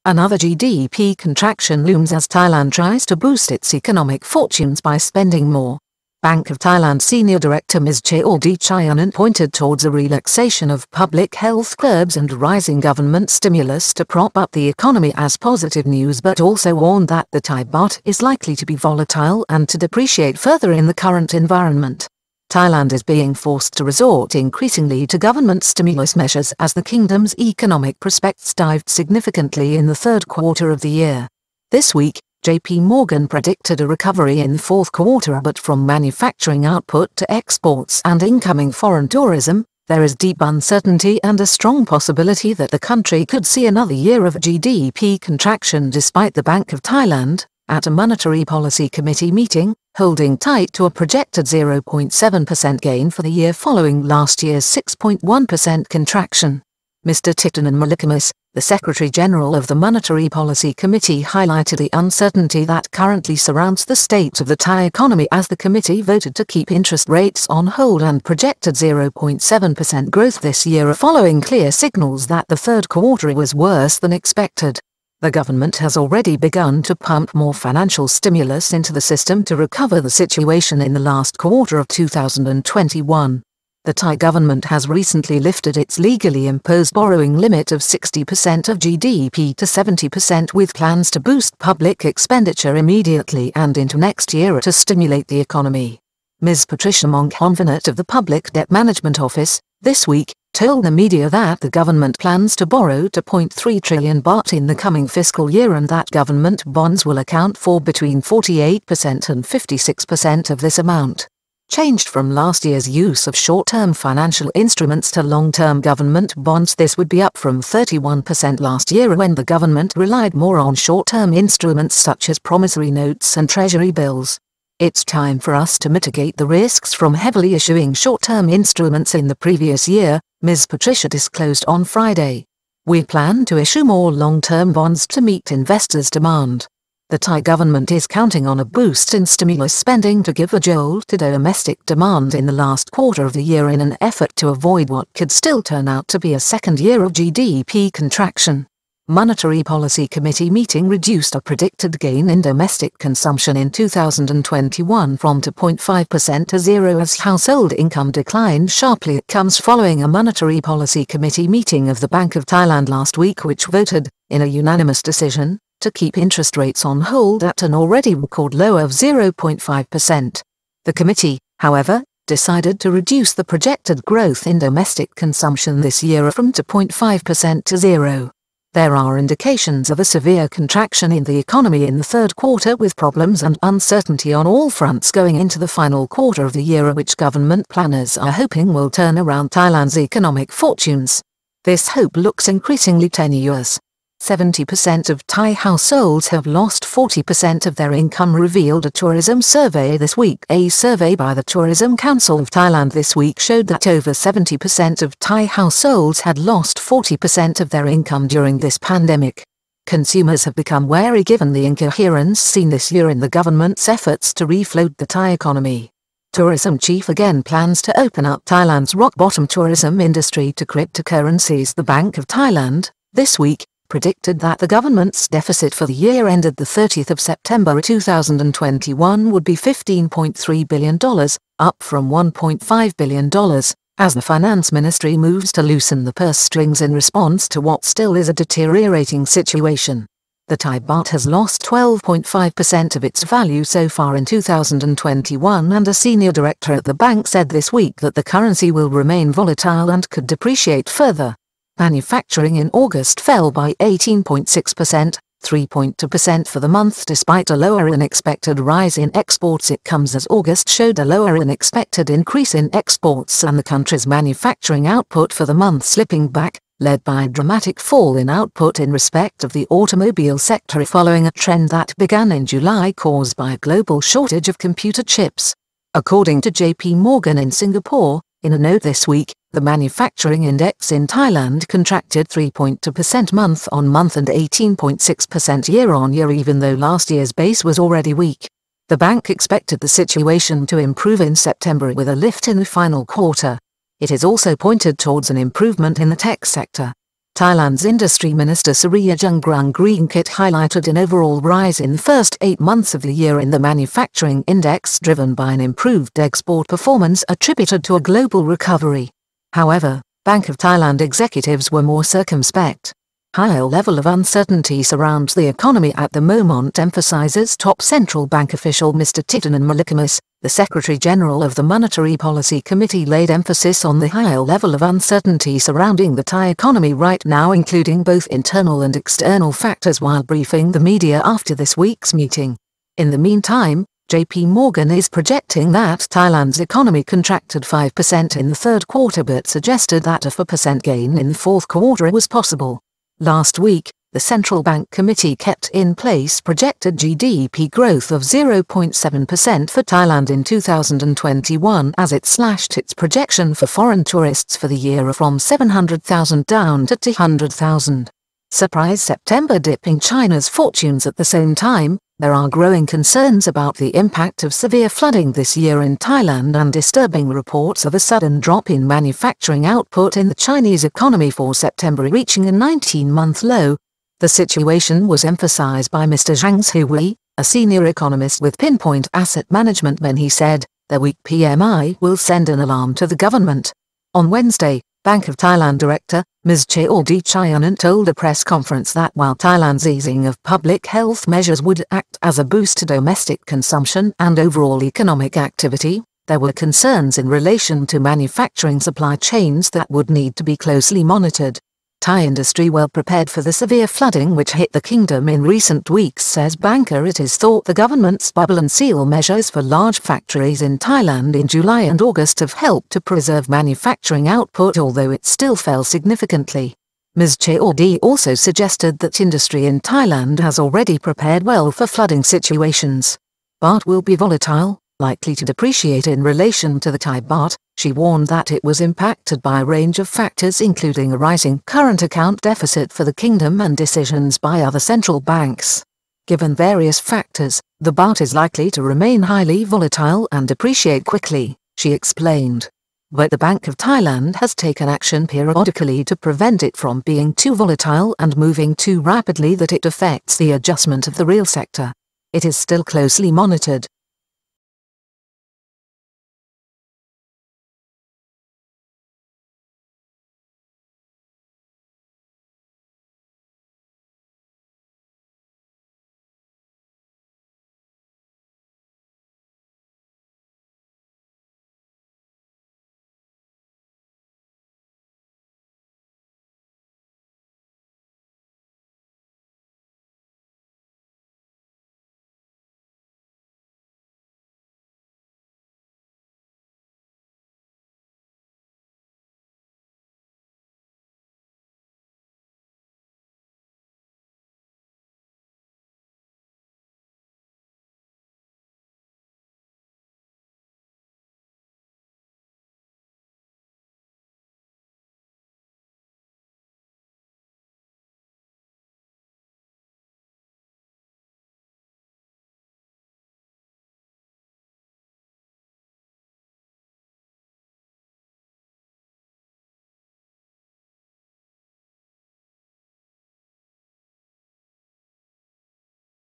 Another GDP contraction looms as Thailand tries to boost its economic fortunes by spending more. Bank of Thailand Senior Director Ms Chayawadee Chai-Anant pointed towards a relaxation of public health curbs and rising government stimulus to prop up the economy as positive news, but also warned that the Thai baht is likely to be volatile and to depreciate further in the current environment. Thailand is being forced to resort increasingly to government stimulus measures as the kingdom's economic prospects dived significantly in the third quarter of the year. This week, JP Morgan predicted a recovery in the fourth quarter, but from manufacturing output to exports and incoming foreign tourism, there is deep uncertainty and a strong possibility that the country could see another year of GDP contraction, despite the Bank of Thailand, at a Monetary Policy Committee meeting, holding tight to a projected 0.7% gain for the year following last year's 6.1% contraction. Mr. Thitinan Malikamis, the Secretary-General of the Monetary Policy Committee, highlighted the uncertainty that currently surrounds the state of the Thai economy as the committee voted to keep interest rates on hold and projected 0.7% growth this year, following clear signals that the third quarter was worse than expected. The government has already begun to pump more financial stimulus into the system to recover the situation in the last quarter of 2021. The Thai government has recently lifted its legally imposed borrowing limit of 60% of GDP to 70%, with plans to boost public expenditure immediately and into next year to stimulate the economy. Ms. Patricia Mongkonvenat of the Public Debt Management Office, this week, told the media that the government plans to borrow 2.3 trillion baht in the coming fiscal year and that government bonds will account for between 48% and 56% of this amount. Changed from last year's use of short-term financial instruments to long-term government bonds, this would be up from 31% last year when the government relied more on short-term instruments such as promissory notes and treasury bills. It's time for us to mitigate the risks from heavily issuing short-term instruments in the previous year, Ms. Patricia disclosed on Friday. We plan to issue more long-term bonds to meet investors' demand. The Thai government is counting on a boost in stimulus spending to give a jolt to domestic demand in the last quarter of the year in an effort to avoid what could still turn out to be a second year of GDP contraction. Monetary Policy Committee meeting reduced a predicted gain in domestic consumption in 2021 from 2.5% to 0 as household income declined sharply. It comes following a Monetary Policy Committee meeting of the Bank of Thailand last week, which voted, in a unanimous decision, to keep interest rates on hold at an already record low of 0.5%. The committee, however, decided to reduce the projected growth in domestic consumption this year from 2.5% to 0. There are indications of a severe contraction in the economy in the third quarter, with problems and uncertainty on all fronts going into the final quarter of the year, which government planners are hoping will turn around Thailand's economic fortunes. This hope looks increasingly tenuous. 70% of Thai households have lost 40% of their income, revealed a tourism survey this week. A survey by the Tourism Council of Thailand this week showed that over 70% of Thai households had lost 40% of their income during this pandemic. Consumers have become wary given the incoherence seen this year in the government's efforts to refloat the Thai economy. Tourism chief again plans to open up Thailand's rock-bottom tourism industry to cryptocurrencies. The Bank of Thailand, this week, predicted that the government's deficit for the year ended the 30th of September 2021 would be $15.3 billion, up from $1.5 billion, as the finance ministry moves to loosen the purse strings in response to what still is a deteriorating situation. The Thai baht has lost 12.5% of its value so far in 2021, and a senior director at the bank said this week that the currency will remain volatile and could depreciate further. Manufacturing in August fell by 18.6%, 3.2% for the month, despite a lower-than-expected rise in exports. It comes as August showed a lower-than-expected increase in exports and the country's manufacturing output for the month slipping back, led by a dramatic fall in output in respect of the automobile sector following a trend that began in July caused by a global shortage of computer chips. According to JP Morgan in Singapore, in a note this week, the manufacturing index in Thailand contracted 3.2% month-on-month and 18.6% year-on-year, even though last year's base was already weak. The bank expected the situation to improve in September with a lift in the final quarter. It is also pointed towards an improvement in the tech sector. Thailand's Industry Minister Suryajangrangreengkit highlighted an overall rise in the first 8 months of the year in the manufacturing index driven by an improved export performance attributed to a global recovery. However, Bank of Thailand executives were more circumspect. Higher level of uncertainty surrounds the economy at the moment, emphasizes top central bank official Mr. Titinan Malikamis. The Secretary-General of the Monetary Policy Committee laid emphasis on the higher level of uncertainty surrounding the Thai economy right now, including both internal and external factors, while briefing the media after this week's meeting. In the meantime, JP Morgan is projecting that Thailand's economy contracted 5% in the third quarter but suggested that a 4% gain in the fourth quarter was possible. Last week, the Central Bank Committee kept in place projected GDP growth of 0.7% for Thailand in 2021 as it slashed its projection for foreign tourists for the year from 700,000 down to 200,000. Surprise September dip in China's fortunes. At the same time, there are growing concerns about the impact of severe flooding this year in Thailand and disturbing reports of a sudden drop in manufacturing output in the Chinese economy for September, reaching a 19-month low. The situation was emphasized by Mr. Zhang Zhihui, a senior economist with Pinpoint Asset Management, when he said, "The weak PMI will send an alarm to the government." On Wednesday, Bank of Thailand Director, Ms Chayawadee Chai-Anant told a press conference that while Thailand's easing of public health measures would act as a boost to domestic consumption and overall economic activity, there were concerns in relation to manufacturing supply chains that would need to be closely monitored. Thai industry well prepared for the severe flooding which hit the kingdom in recent weeks, says banker. It is thought the government's bubble and seal measures for large factories in Thailand in July and August have helped to preserve manufacturing output, although it still fell significantly. Ms Chayawadee also suggested that industry in Thailand has already prepared well for flooding situations. Baht will be volatile, likely to depreciate in relation to the Thai baht. She warned that it was impacted by a range of factors, including a rising current account deficit for the kingdom and decisions by other central banks. Given various factors, the baht is likely to remain highly volatile and depreciate quickly, she explained. But the Bank of Thailand has taken action periodically to prevent it from being too volatile and moving too rapidly that it affects the adjustment of the real sector. It is still closely monitored,